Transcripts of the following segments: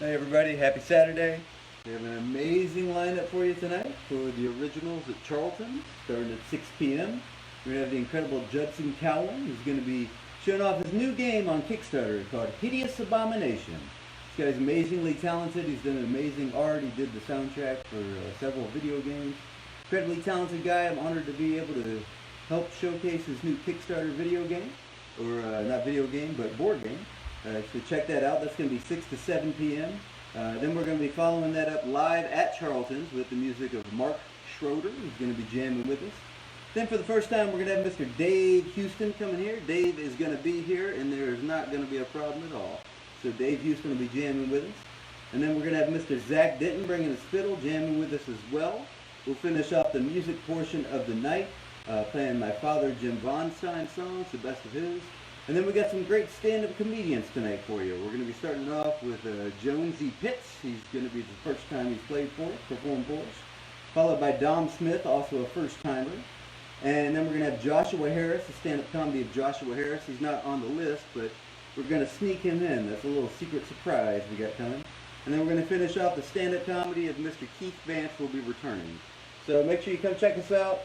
Hey everybody, happy Saturday. We have an amazing lineup for you tonight for the originals at Charlton, starting at 6 p.m. We're going to have the incredible Judson Cowan, who's going to be showing off his new game on Kickstarter called Hideous Abomination. This guy's amazingly talented. He's done amazing art. He did the soundtrack for several video games. Incredibly talented guy. I'm honored to be able to help showcase his new Kickstarter video game, or not video game, but board game. So check that out. That's going to be 6 to 7 p.m. Then we're going to be following that up live at Charlton's with the music of Mark Schroeder, who's going to be jamming with us. Then for the first time, we're going to have Mr. Dave Houston coming here. Dave is going to be here, and there is not going to be a problem at all. So Dave Houston will be jamming with us. And then we're going to have Mr. Zach Denton bringing his fiddle, jamming with us as well. We'll finish off the music portion of the night, playing my father Jim Vonstein songs, the best of his. And then we got some great stand-up comedians tonight for you. We're going to be starting off with Jonesy Pitts. He's going to be the first time he's performed for us. Followed by Dom Smith, also a first-timer. And then we're going to have Joshua Harris, the stand-up comedy of Joshua Harris. He's not on the list, but we're going to sneak him in. That's a little secret surprise we got coming. And then we're going to finish off the stand-up comedy of Mr. Keith Vance will be returning. So make sure you come check us out.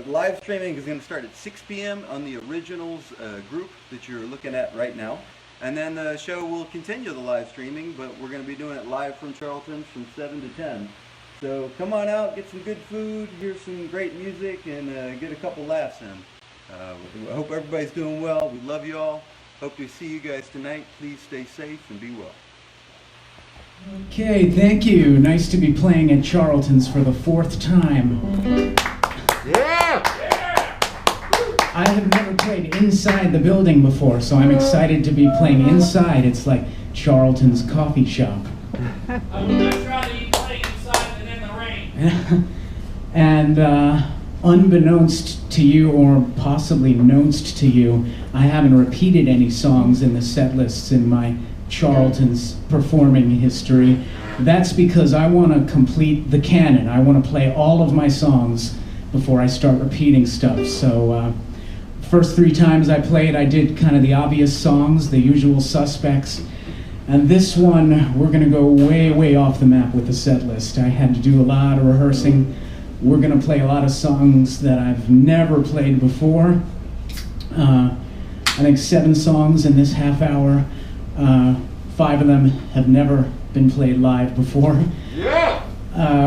Live streaming is going to start at 6 p.m. on the Originals group that you're looking at right now. And then the show will continue the live streaming, but we're going to be doing it live from Charlton from 7 to 10. So come on out, get some good food, hear some great music, and get a couple laughs in. I hope everybody's doing well. We love you all. Hope to see you guys tonight. Please stay safe and be well. Okay, thank you. Nice to be playing at Charlton's for the 4th time. Yeah! I have never played inside the building before, so I'm excited to be playing inside. It's like Charlton's coffee shop. I would much rather you play inside than in the rain. And unbeknownst to you, or possibly knownst to you, I haven't repeated any songs in the set lists in my Charlton's performing history. That's because I want to complete the canon. I want to play all of my songs before I start repeating stuff. So first 3 times I played, I did kind of the obvious songs, the usual suspects. And this one, we're going to go way, way off the map with the set list. I had to do a lot of rehearsing. We're going to play a lot of songs that I've never played before. I think 7 songs in this half hour. 5 of them have never been played live before. Yeah!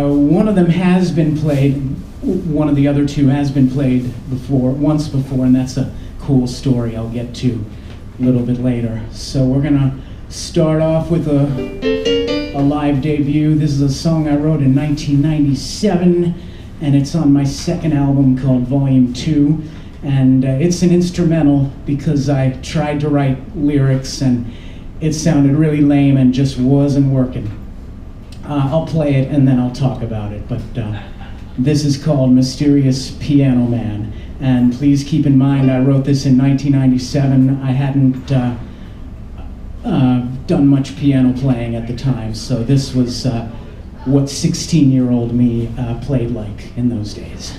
One of them has been played. One of the other 2 has been played once before, and that's a cool story I'll get to a little bit later. So we're gonna start off with a live debut. This is a song I wrote in 1997, and it's on my 2nd album called Volume 2. And it's an instrumental because I tried to write lyrics and it sounded really lame and just wasn't working. I'll play it and then I'll talk about it, but this is called Mysterious Piano Man. And please keep in mind I wrote this in 1997. I hadn't done much piano playing at the time, so this was what 16-year-old me played like in those days.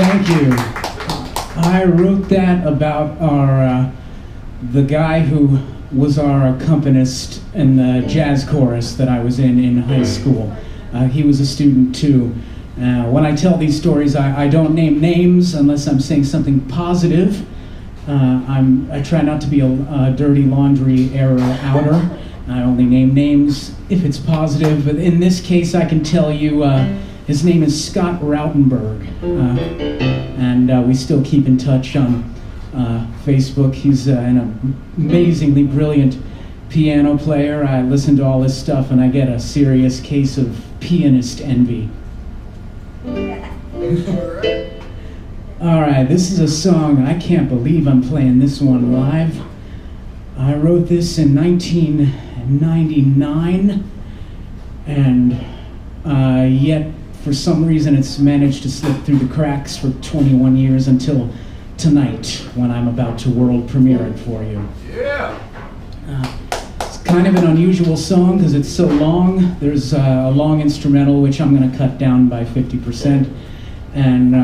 Thank you. I wrote that about the guy who was our accompanist in the jazz chorus that I was in high school. He was a student too. When I tell these stories, I don't name names unless I'm saying something positive. I try not to be a dirty laundry error outer. I only name names if it's positive, but in this case I can tell you his name is Scott Rautenberg, and we still keep in touch on Facebook. He's an amazingly brilliant piano player. I listen to all his stuff and I get a serious case of pianist envy. Alright, this is a song, I can't believe I'm playing this one live. I wrote this in 1999, and yet for some reason it's managed to slip through the cracks for 21 years until tonight when I'm about to world premiere it for you. Yeah. It's kind of an unusual song because it's so long. There's a long instrumental which I'm going to cut down by 50%, and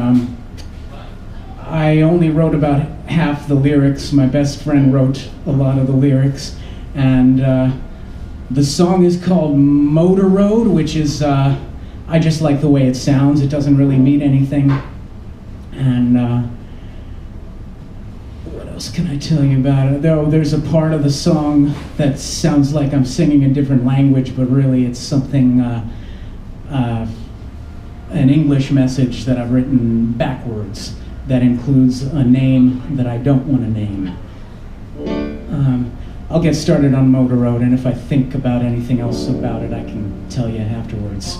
I only wrote about half the lyrics. My best friend wrote a lot of the lyrics, and the song is called Motor Road, which is, I just like the way it sounds. It doesn't really mean anything. And what else can I tell you about it? There's a part of the song that sounds like I'm singing a different language, but really it's something, an English message that I've written backwards that includes a name that I don't want to name. I'll get started on Motor Road, and if I think about anything else about it, I can tell you afterwards.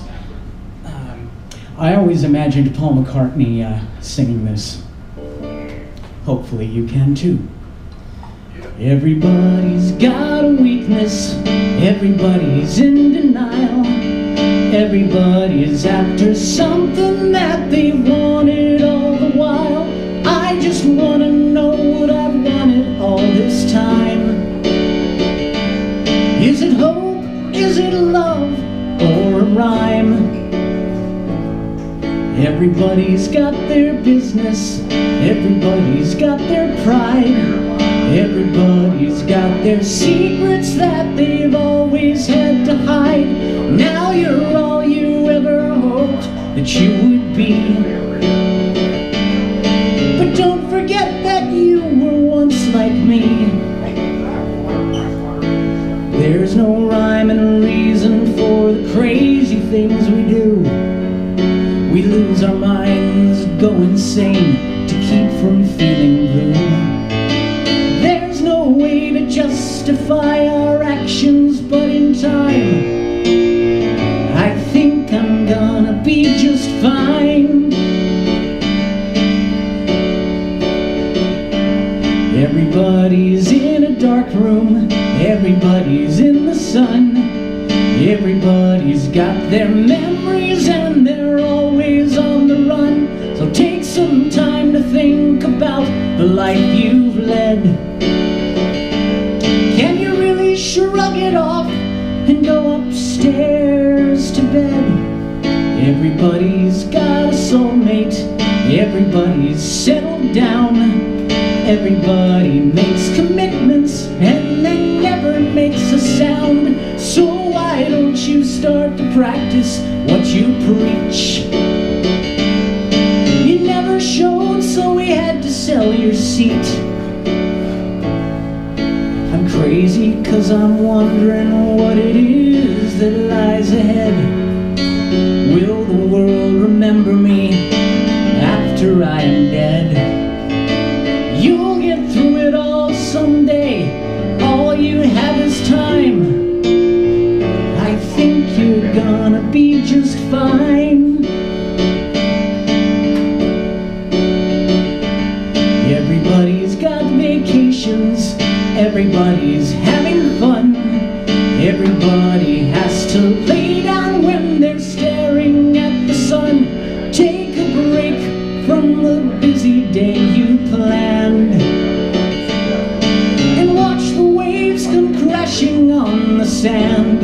I always imagined Paul McCartney singing this. Hopefully you can too. Everybody's got a weakness, everybody's in denial, everybody's after something that they wanted all the while. I just want to know what I've wanted all this time. Is it hope, is it love, or a rhyme? Everybody's got their business, everybody's got their pride, everybody's got their secrets that they've always had to hide. Now you're all you ever hoped that you would be, but don't forget that you were once like me. There's no rhyme and reason for the crazy things we do. We lose our minds, go insane to keep from feeling blue. There's no way to justify our actions, but in time I think I'm gonna be just fine. Everybody's in a dark room, everybody's in the sun, everybody's got their memories and they're always on the run. So take some time to think about the life you've led. Can you really shrug it off and go upstairs to bed? Everybody's got a soulmate, everybody's settled down, everybody makes commitments and then never makes a sound. So why don't you start to practice what you preach? You never showed, so we had to sell your seat. I'm crazy 'cause I'm wondering what it is that lies ahead. Will the world remember me after I am dead? You'll get through it all someday, all you have is time. I think you're gonna be just fine. Everybody's got vacations, everybody's having fun, everybody has to lay down when they're staring at the sun. Take a break from the busy day you planned and watch the waves come crashing on the sand.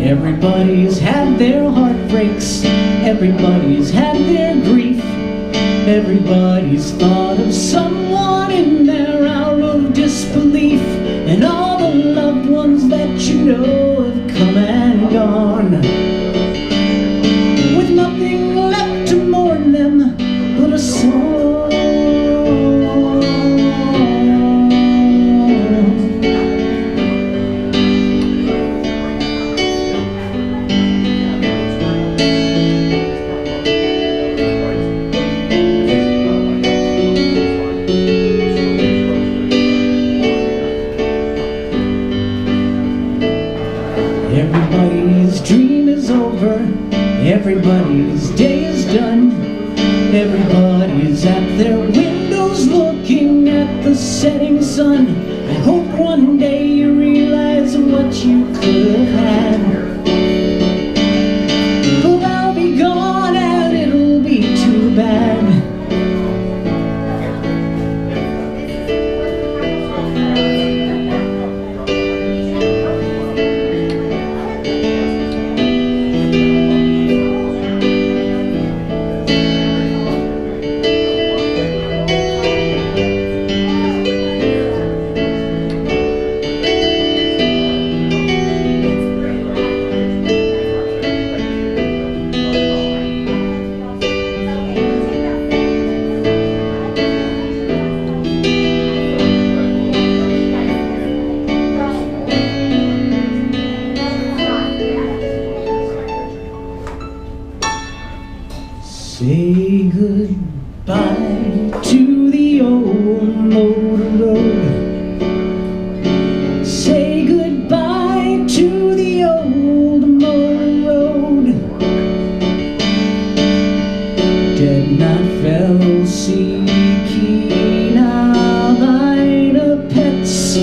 Everybody's had their heartbreaks, everybody's had their grief, everybody's thought of someone in their hour of disbelief, and all the loved ones that you know have come and gone, with nothing left to mourn them but a song. Everybody's dream is over, everybody's day is done, everybody's at their windows looking at the setting sun. I hope one day you realize what you could have had, but I'll be gone and it'll be too bad. Say goodbye to the old motor road. Say goodbye to the old motor road. Dead not fell seeking thine pets.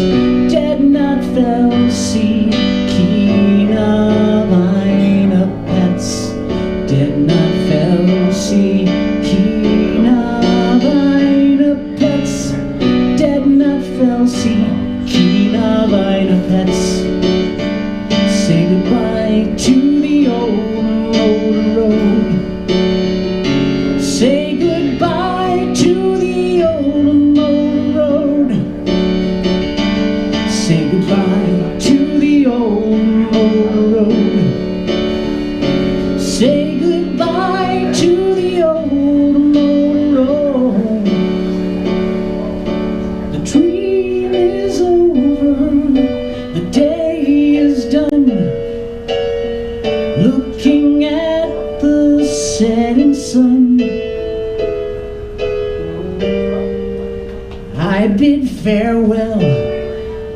Dead not fell seeking thine pets. Dead not fell seeking thine pets. Dead not fell seeking thine pets. Say goodbye to the old motor road. Say goodbye to the old motor road. Say goodbye to the old motor road. Say goodbye to the old motor road. The dream is over, the day is done, looking at the setting sun. I bid farewell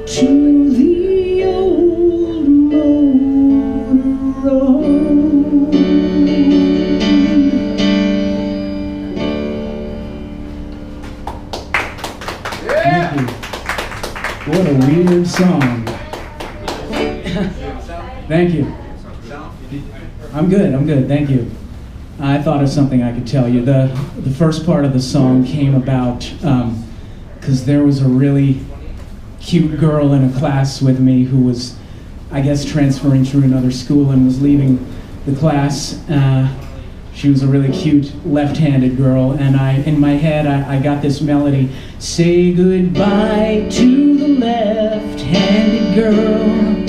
to the old motor road. Thank you. What a weird song. Thank you. I'm good, thank you. I thought of something I could tell you. The first part of the song came about because there was a really cute girl in a class with me who was, I guess, transferring to another school and was leaving the class. She was a really cute left-handed girl, and in my head, I got this melody. Say goodbye to the left-handed girl.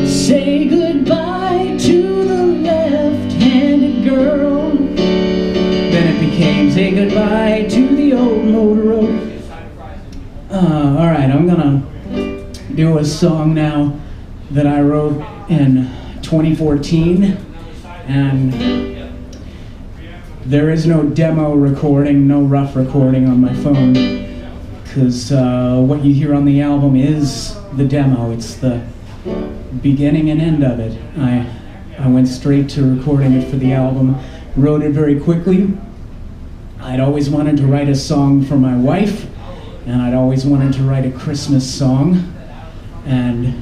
Say goodbye to the left-handed girl. Then it became say goodbye to the old motor road. All right, I'm gonna do a song now that I wrote in 2014, and there is no demo recording, no rough recording on my phone, because what you hear on the album is the demo. It's the beginning and end of it. I went straight to recording it for the album, wrote it very quickly. I'd always wanted to write a song for my wife, and I'd always wanted to write a Christmas song, and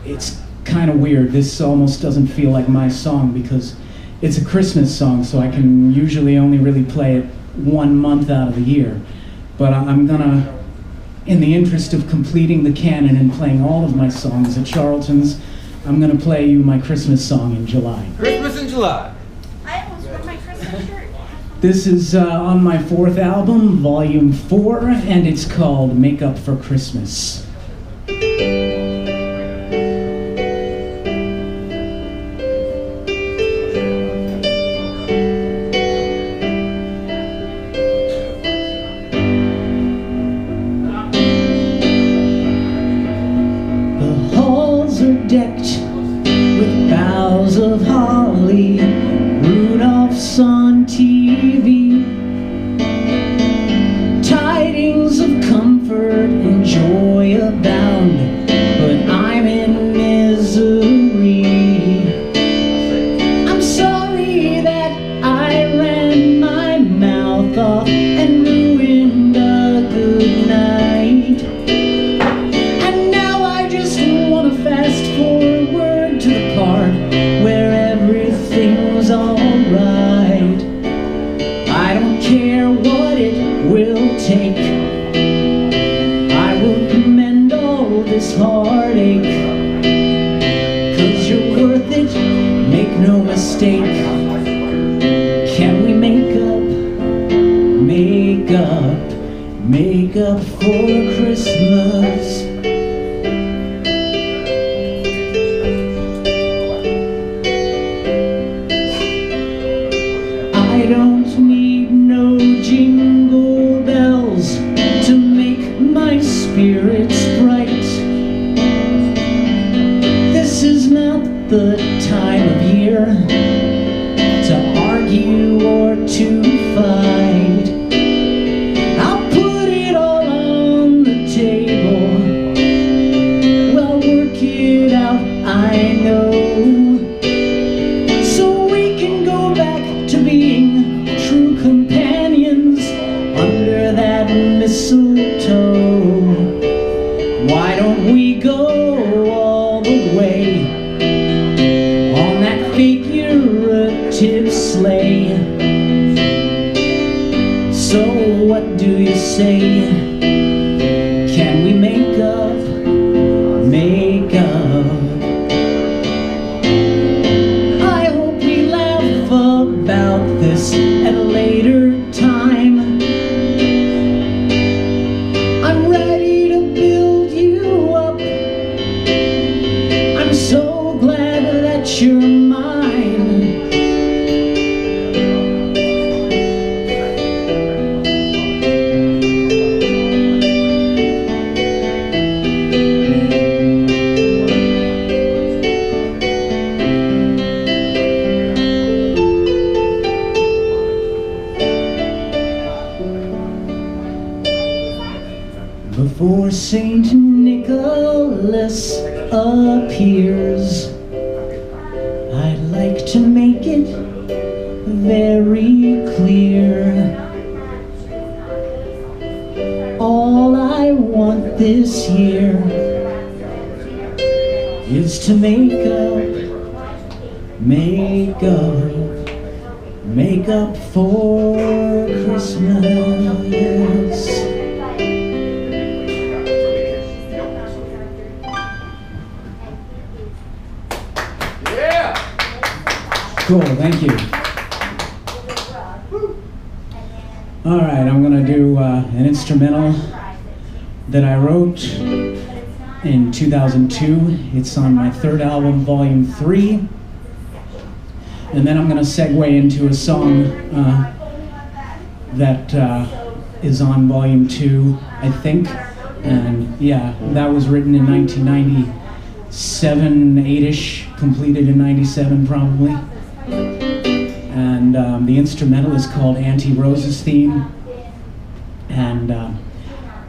it's kind of weird. This almost doesn't feel like my song because it's a Christmas song, so I can usually only really play it 1 month out of the year. But I'm gonna, in the interest of completing the canon and playing all of my songs at Charlton's, I'm going to play you my Christmas song in July. Christmas in July. I almost wore my Christmas shirt. This is on my 4th album, Volume 4, and it's called Make Up for Christmas. Decked with boughs of holly, Rudolph's on TV. Tidings of comfort and joy abound, but I'm in misery. I'm sorry that I ran my mouth off and ruined a good night. And now I just want to fast forward to the part where everything's alright. I don't care what it will take. I will mend all this heartache, 'cause you're worth it, make no mistake. Can we make up for Christmas? I don't need no jingle bells to make my spirits bright. This is not the time of year to argue or to fight. I'll put it all on the table. We'll work it out, I know. Mistletoe. Why don't we go all the way on that figurative sleigh? So what do you say? Can we make up? I hope we laugh about this at a later time. So glad that you're mine. Before Saint Nicholas appears, I'd like to make it very clear. All I want this year is to make up for Christmas. Cool, thank you. All right, I'm going to do an instrumental that I wrote in 2002. It's on my 3rd album, Volume 3. And then I'm going to segue into a song that is on Volume 2, I think. And yeah, that was written in 1997, 8-ish, completed in 97 probably. And the instrumental is called Auntie Rose's Theme. And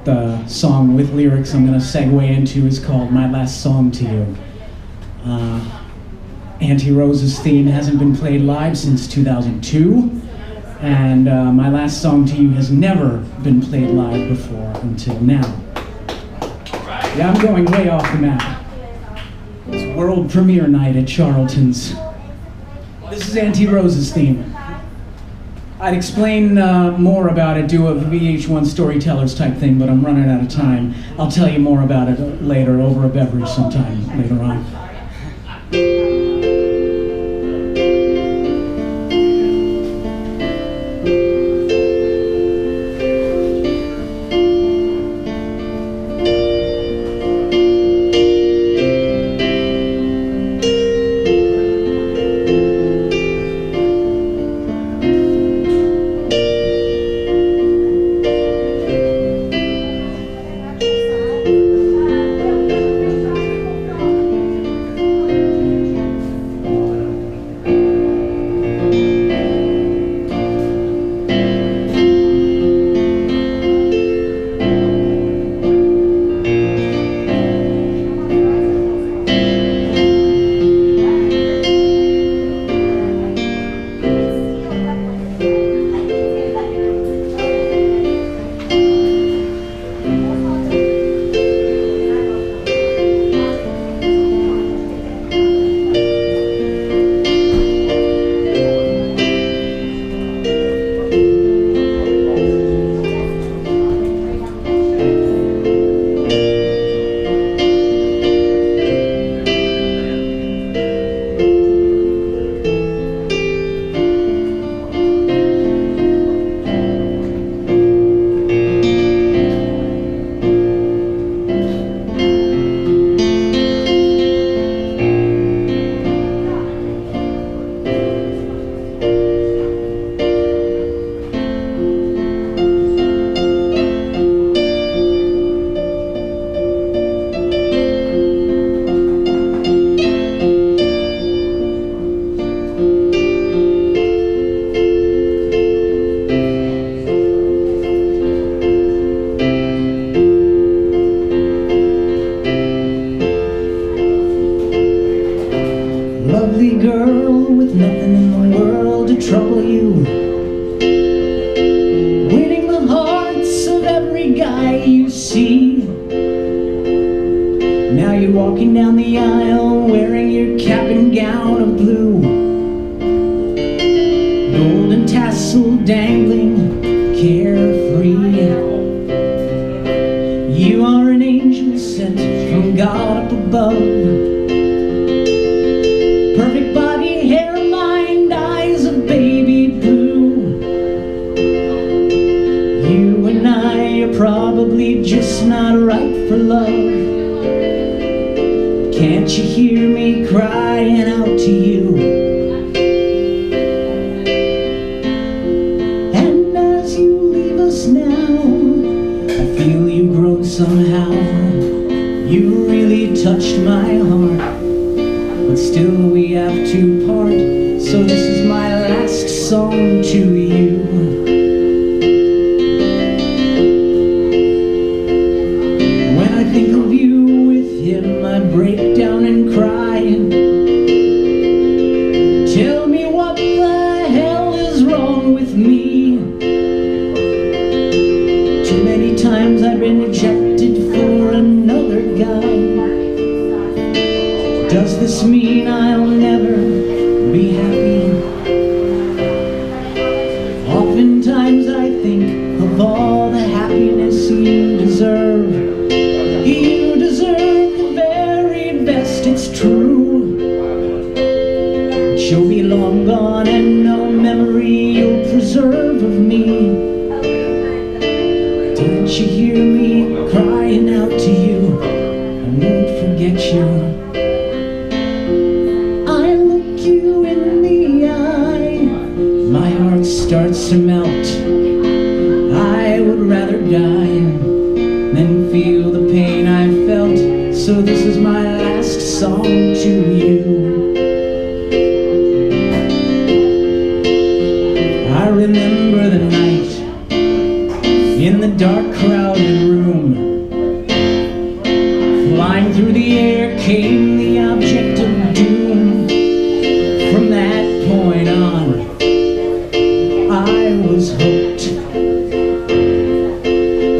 the song with lyrics I'm going to segue into is called My Last Song to You. Auntie Rose's Theme hasn't been played live since 2002. And My Last Song to You has never been played live before until now. Yeah, I'm going way off the map. It's world premiere night at Charlton's. This is Auntie Rose's Theme. I'd explain more about it, do a VH1 storytellers type thing, but I'm running out of time. I'll tell you more about it later over a beverage sometime later on. Lovely girl with nothing in the world to trouble you, winning the hearts of every guy you see. Now you're walking down the aisle wearing your cap and gown of blue, golden tassel dangling, carefree. You are an angel sent from God up above, perfect body, hair, mind, eyes of baby blue. You and I are probably just not right for love. Can't you hear me crying out to you? And as you leave us now, I feel you've grown somehow. You really touched my heart, but still we have to part. So this is my last song to you. When I think of you with him, I break down and cry. Tell me what the hell is wrong with me. Too many times I've been rejected for another guy. Does this mean I'll never be happy? Oftentimes I think of all the happiness you deserve. You deserve the very best, it's true. But you'll be long gone and no memory you'll preserve of me. Don't you hear me crying out to you? I won't forget you. I look you in the eye, my heart starts to melt. I would rather die than feel the pain I felt. So this is my last song to you. I remember the night in the dark crowded room. Flying through the air came the object of doom. From that point on, I was hooked.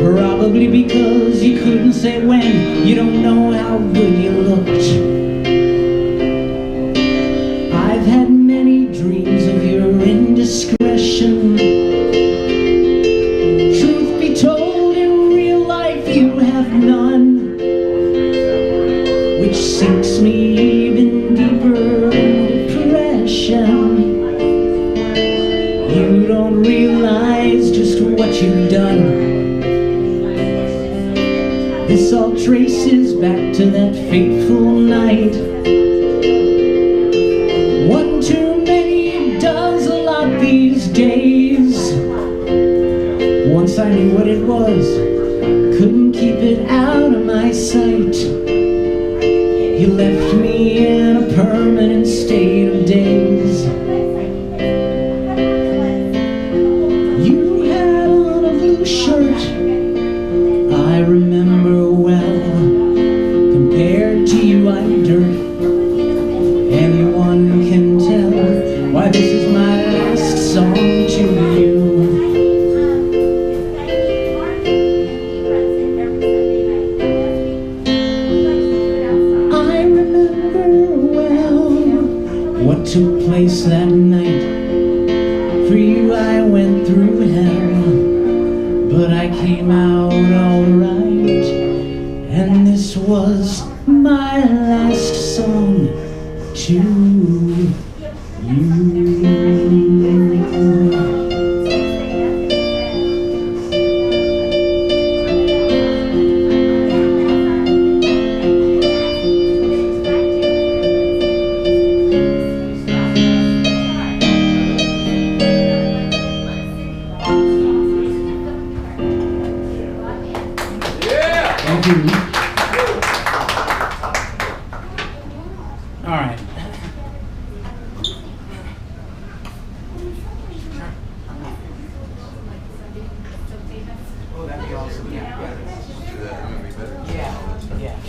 Probably because you couldn't say when, you don't know how good you looked. I've had many dreams of your indiscretion. Truth be told, in real life you have none, which sinks me even deeper in depression. You don't realize just what you've done. This all traces back to that fateful night. One too many does a lot these days. Once I knew what it was, couldn't keep it out of my sight. You left me in a permanent state of daze. You had on a blue shirt, I remember well. Compared to you I'm dirt. Anyone can tell why this is my last song to you. I remember well what took place that night. For you I went through hell, but I came out alright. And this was my last song to you. Thank you. All right. Oh, that'd be awesome. Yeah. Yeah.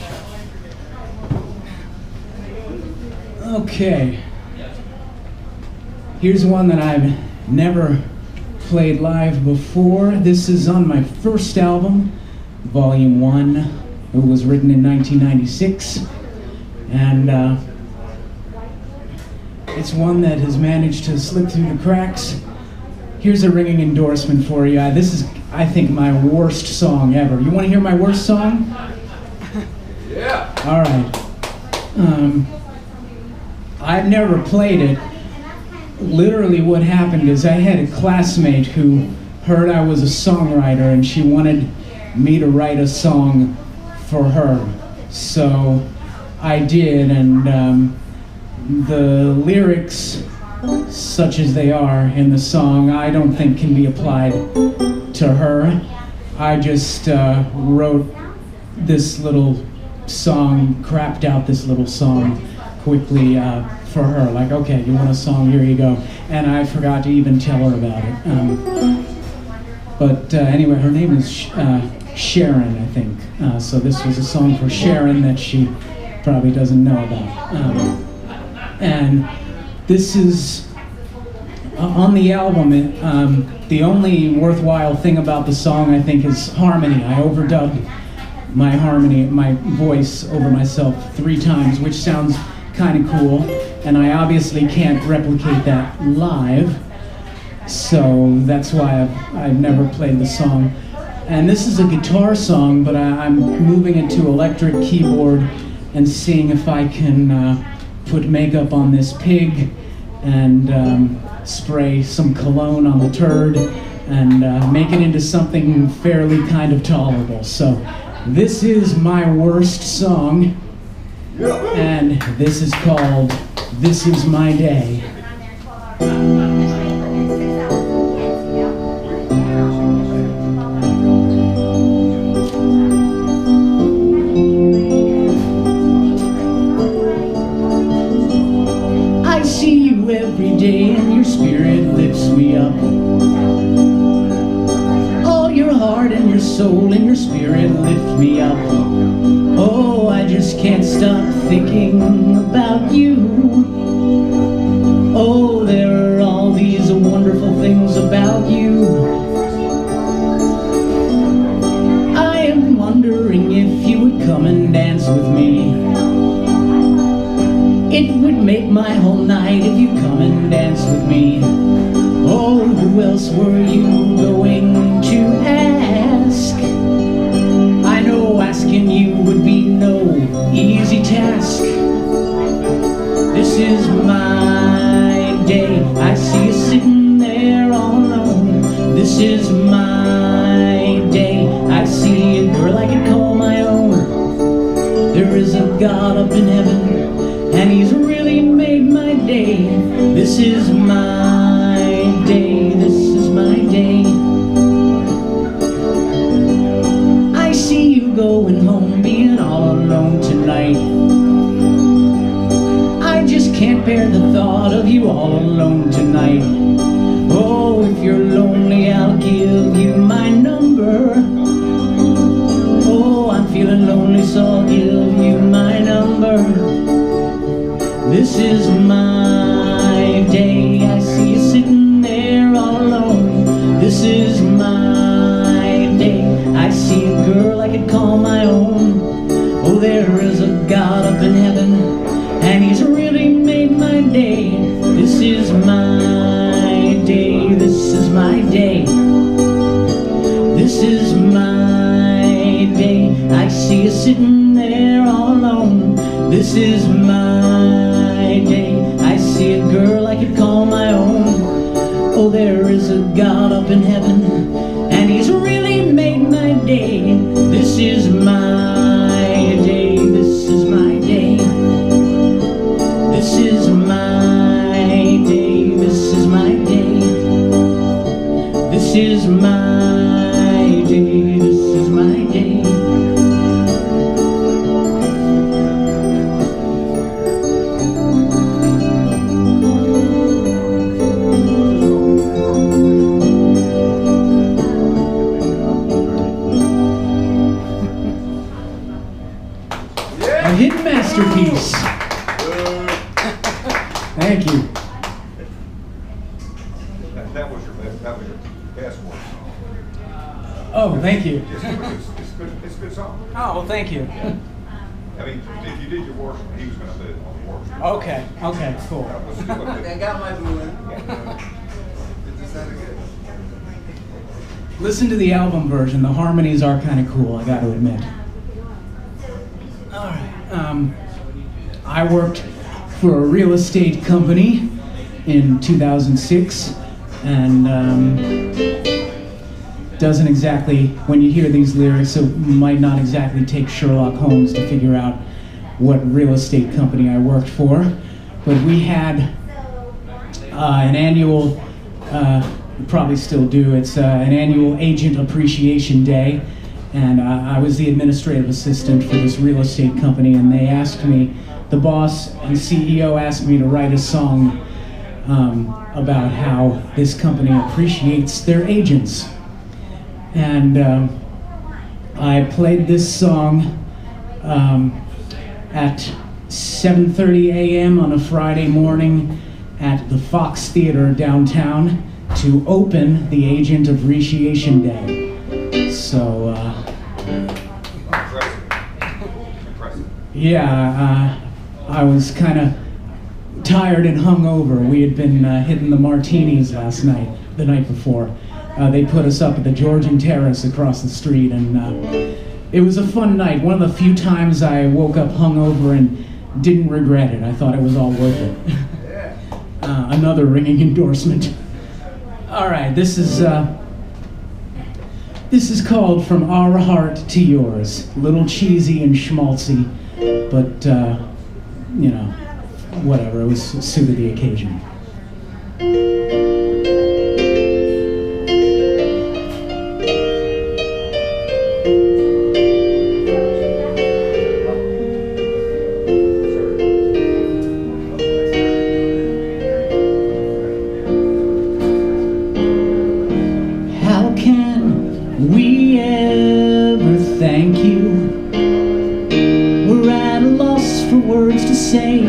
Okay. Here's one that I've never played live before. This is on my first album, Volume 1. It was written in 1996. And it's one that has managed to slip through the cracks. Here's a ringing endorsement for you. This is, I think, my worst song ever. You want to hear my worst song? Yeah. All right. I've never played it. Literally what happened is I had a classmate who heard I was a songwriter and she wanted me to write a song for her. So I did, and the lyrics, such as they are in the song, I don't think can be applied to her. I just wrote this little song, crapped out this little song quickly for her. Like, okay, you want a song, here you go. And I forgot to even tell her about it. But anyway, her name is Sharon, I think. So this was a song for Sharon that she probably doesn't know about. And this is on the album. The only worthwhile thing about the song, I think, is harmony. I overdubbed my harmony, my voice over myself 3 times, which sounds kind of cool. And I obviously can't replicate that live, so that's why I've never played the song. And this is a guitar song, but I'm moving it to electric keyboard and seeing if I can put makeup on this pig and spray some cologne on the turd and make it into something fairly kind of tolerable. So this is my worst song, and this is called This Is My Day. I see you every day and your spirit lifts me up. Oh, your heart and your soul and your spirit lift me up. Oh, I just can't stop thinking about you. Oh, there are all these wonderful things about you. I am wondering if you would come and dance with me. It would make my whole night if you come and dance with me. Oh, who else were you going to ask? I know asking you would be no easy task. This is my day. I see you sitting there all alone. This is my day. I see a girl I can call my own. There is a God up in heaven, and He's really made my day. This is my day. This is my day. I see you going home, being all alone tonight. I just can't bear the thought of you all alone tonight. Oh, if you're lonely, I'll give you my number. Oh, I'm feeling lonely, so I'll give you my number. This is my day. I see you sitting there all alone. This is my day. I see a girl I could call my own. Oh, there is a God up in heaven, and He's really made my day. This is my day. This is my day. This is my day. I see you sitting there all alone. This is my day. I see a girl I could call my own. Oh, there is a God up in heaven, and He's really made my day. This is my day. This is my day. This is my day. This is my day. This is my day. This is my day. Thank you. That was your best one song. Oh, thank you. It's a good song. Oh, well, thank you. I mean, if you did your worst, he was going to do it on the worst. Okay, cool. That was still a I good. got my boo in. It just sounded good. Listen to the album version. The harmonies are kind of cool, I got to admit. All right. I worked for a real estate company in 2006, and doesn't exactly, when you hear these lyrics, it might not exactly take Sherlock Holmes to figure out what real estate company I worked for. But we had an annual, probably still do, it's an annual Agent Appreciation Day, and I was the administrative assistant for this real estate company, and they asked me, the boss and CEO asked me to write a song about how this company appreciates their agents. And I played this song at 7:30 a.m. on a Friday morning at the Fox Theater downtown to open the Agent Appreciation Day. So, Impressive. yeah, I was kind of tired and hungover. We had been hitting the martinis the night before. They put us up at the Georgian Terrace across the street, and it was a fun night. One of the few times I woke up hungover and didn't regret it. I thought it was all worth it. Another ringing endorsement. All right, this is called From Our Heart to Yours. A little cheesy and schmaltzy, but you know, whatever. It was suited the occasion. We ever thank you? We're at a loss for words to say.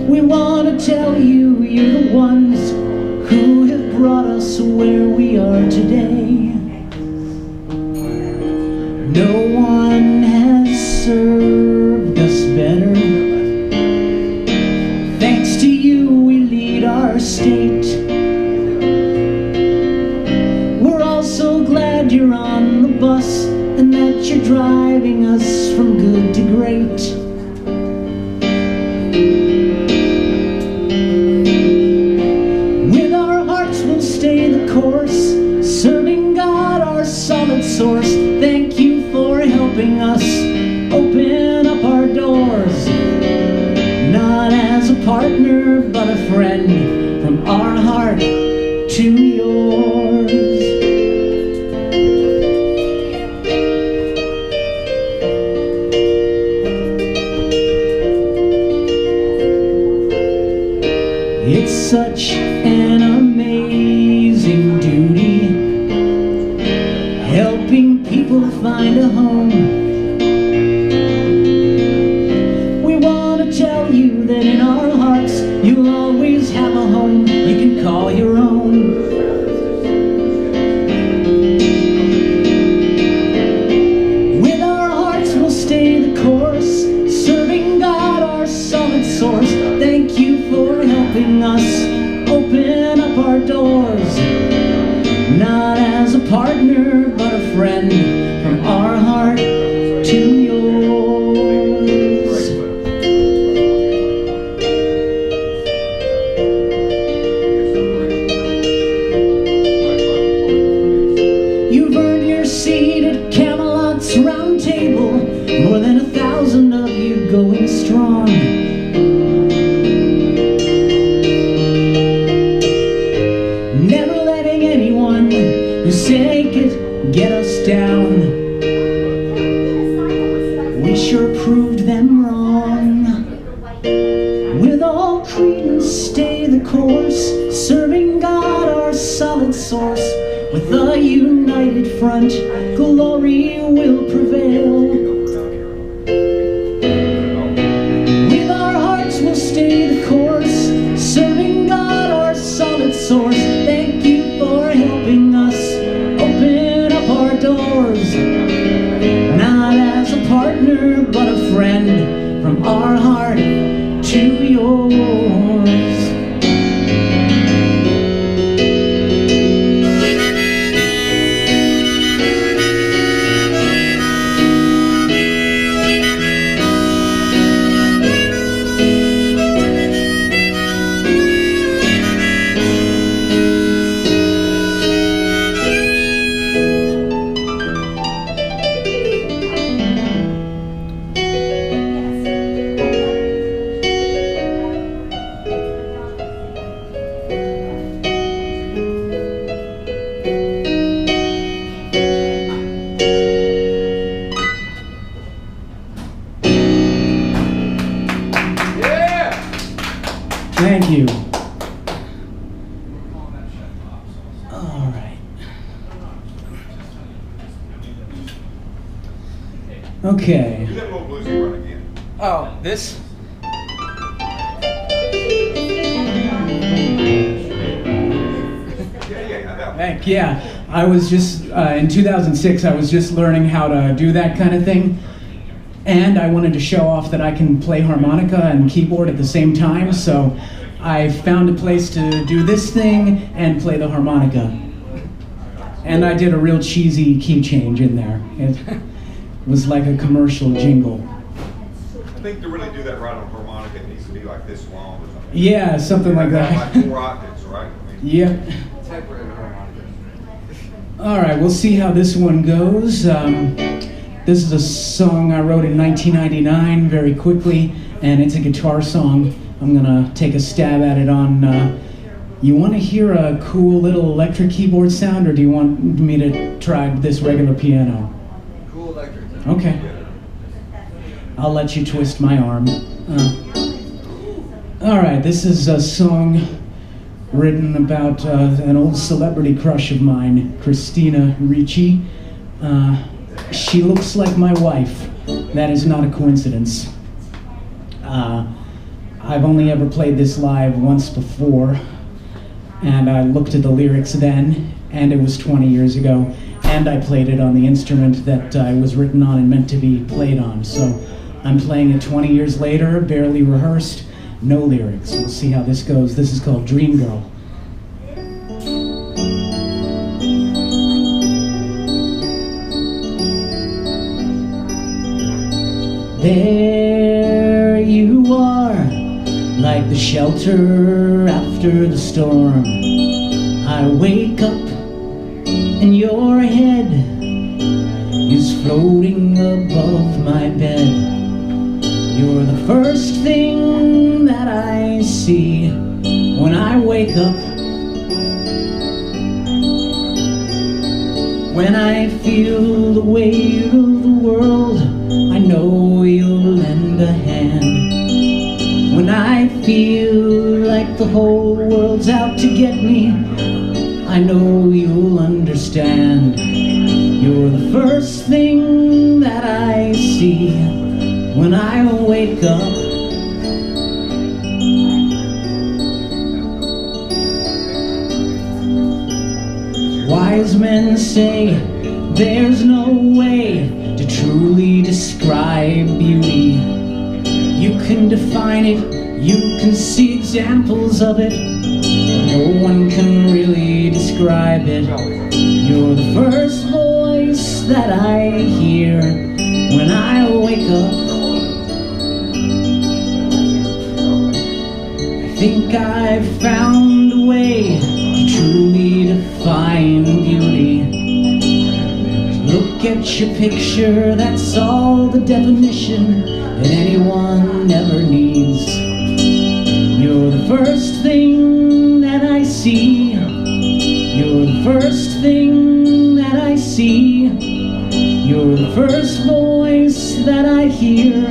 We want to tell you you're the ones who have brought us where we are today. No one has served us better. Thanks to you we lead our state. So glad you're on the bus and that you're driving us from good to great. With our hearts we'll stay the course, serving God our solid source. Thank you for helping us open up our doors, not as a partner but a friend, from our heart to yours. It's such an amazing duty, helping people find a home. We want to tell you that in our hearts you'll always have a home you can call your own. With our hearts we'll stay the course, serving God our solid source. Thank you for helping us open up our doors, not as a partner but a friend, from our heart to yours. You've earned your seat at Camelot's round table, more than 1,000 of you going strong. Never letting anyone who's take it get us down. We sure proved them wrong. With all credence stay the course, serving God our solid source. With a united front, glory will prevail. With Thank you. All right. Okay. Do that little bluesy run again. Oh, this? Yeah, I was just, in 2006, I was just learning how to do that kind of thing. And I wanted to show off that I can play harmonica and keyboard at the same time, so I found a place to do this thing and play the harmonica. And I did a real cheesy key change in there. It was like a commercial jingle. I think to really do that right on harmonica, it needs to be like this long or something. Yeah, something like that. Like 4 octaves, right? I mean, Yep. All right, we'll see how this one goes. This is a song I wrote in 1999 very quickly, and it's a guitar song. I'm gonna take a stab at it on, you wanna hear a cool little electric keyboard sound, or do you want me to try this regular piano? Cool electric. Okay. I'll let you twist my arm. All right, this is a song written about an old celebrity crush of mine, Christina Ricci. She looks like my wife. That is not a coincidence. I've only ever played this live once before, and I looked at the lyrics then, and it was 20 years ago, and I played it on the instrument that I was written on and meant to be played on. So I'm playing it 20 years later, barely rehearsed, no lyrics. We'll see how this goes. This is called Dream Girl. There you are, like the shelter after the storm. I wake up and your head is floating above my bed. You're the first thing that I see when I wake up. When I feel the weight of the world, I know you'll lend a hand. When I feel like the whole world's out to get me, I know you'll understand. You're the first thing that I see when I wake up. Wise men say there's no way to truly describe beauty. You can define it, you can see examples of it, no one can really describe it. You're the first voice that I hear when I wake up. I think I've found a way to truly define beauty. Look at your picture, that's all the definition that anyone ever needs. You're the first thing that I see. You're the first thing that I see. You're the first voice that I hear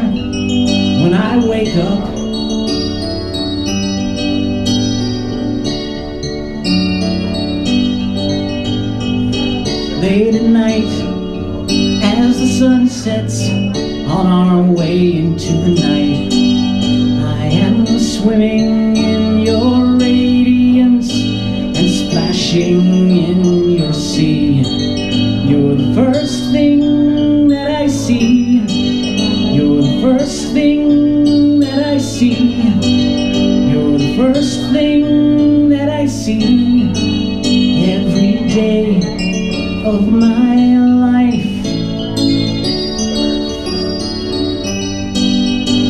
when I wake up. Late at night, as the sun sets on our way into the night, I am swimming in your radiance and splashing in your sea. You're the first thing that I see. You're the first thing that I see. You're the first thing that I see every day of my life.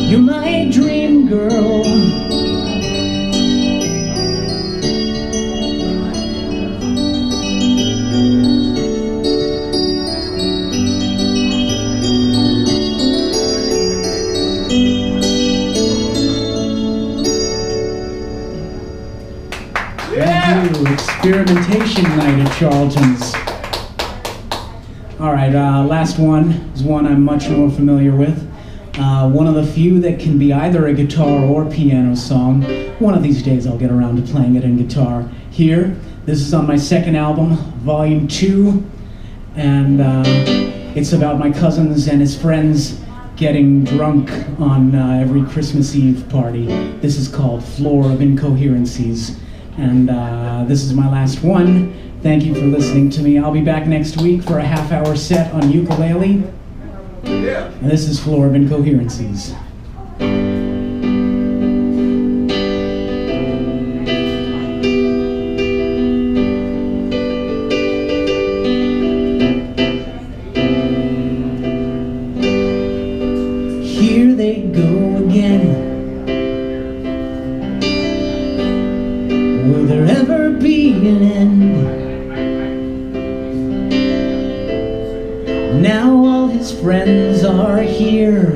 You're my dream girl. Thank you. Experimentation night at Charlton's. All right, last one is one I'm much more familiar with. One of the few that can be either a guitar or piano song. One of these days I'll get around to playing it in guitar. Here, this is on my second album, Volume 2, and it's about my cousins and his friends getting drunk on every Christmas Eve party. This is called Floor of Incoherencies, and this is my last one. Thank you for listening to me. I'll be back next week for a half-hour set on ukulele. Yeah. And this is Floor of Incoherencies. Here they go again. Will there ever be an end? Now all his friends are here,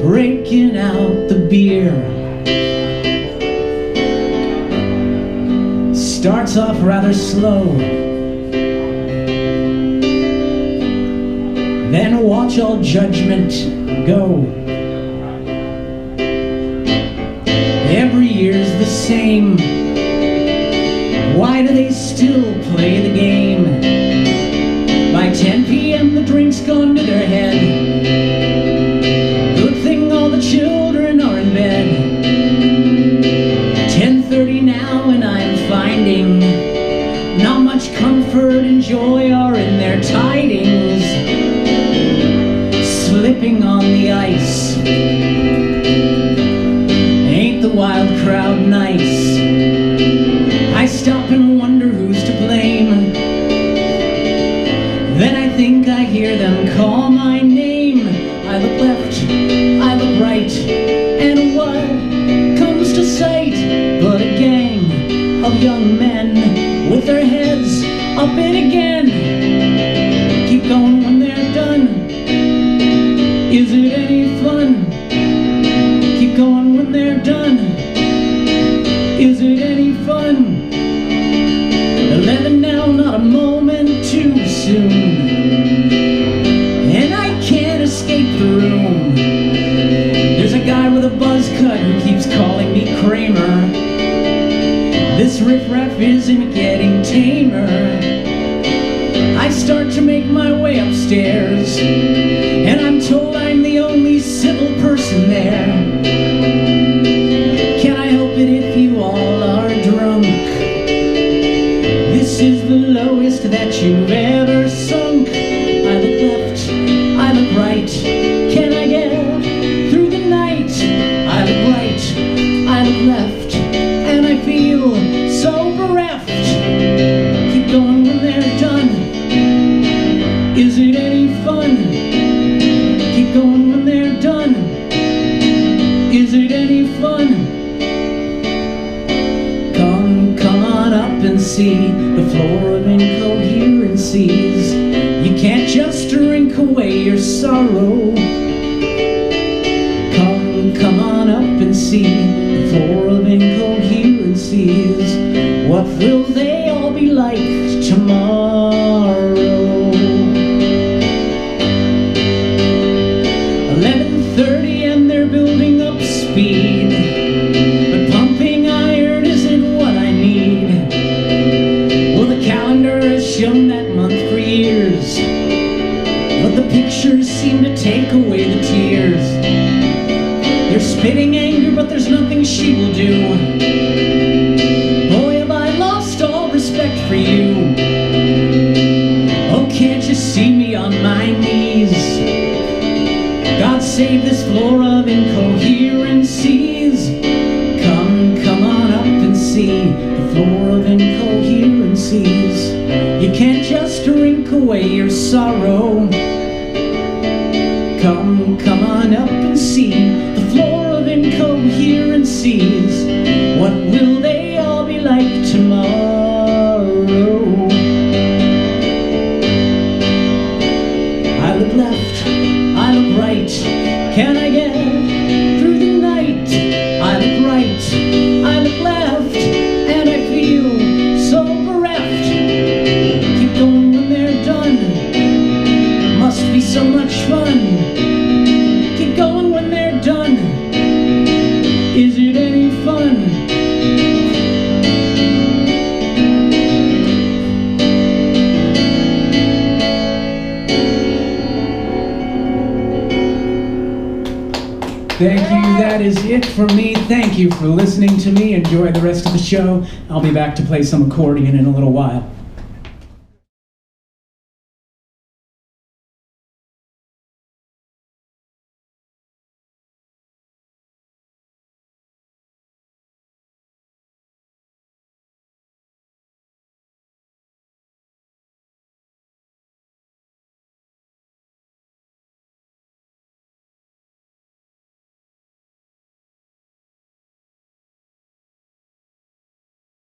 breaking out the beer. Starts off rather slow, then watch all judgment go. Every year's the same. Why do they still play the game? By 10 p.m. the drink's gone to their head. Good thing all the children are in bed. 10:30 now and I'm finding not much comfort and joy are in their tidings. Slipping on the ice. Ain't the wild crowd nice? I stop and wonder who's to blame. Then I think I hear them call my name. I look left, I look right, and what comes to sight but a gang of young men with their heads up in again. Keep going when they're done. Is it any fun? Keep going when they're done. Is it any fun? 11 now, not a moment too soon, and I can't escape the room. There's a guy with a buzz cut who keeps calling me Kramer. This riffraff isn't getting tamer. I start to make my way upstairs, and I'm told I'm the only civil person there. Can I help it if you all are drunk? This is the lowest that you've ever sunk. I look left, I look right. Can I get through the night? I look right, I look left, and I feel so bereft. Keep going when they're done. Is it any fun? Keep going when they're done. Is it any fun? Come on up and see the floor of incoherencies. You can't just drink away your sorrow. Come on up and see the floor of incoherencies. What will they all be like tomorrow? 11:30 and they're building up speed, but pumping iron isn't what I need. Well, the calendar has shown that month for years, but the pictures seem to take away the tears. They're spitting anger, but there's nothing she will do. Boy, have I lost all respect for you. Oh, can't you see me on my knees? God save this floor of incoherencies. Come on up and see the floor of incoherencies. You can't just drink away your sorrow. Come on up and see the floor of incoherencies. What will they all be like tomorrow? I look left, I look right. Can I get through the night? I look right, I look left, and I feel so bereft. Keep going when they're done. Must be Thank you. That is it for me. Thank you for listening to me. Enjoy the rest of the show. I'll be back to play some accordion in a little while.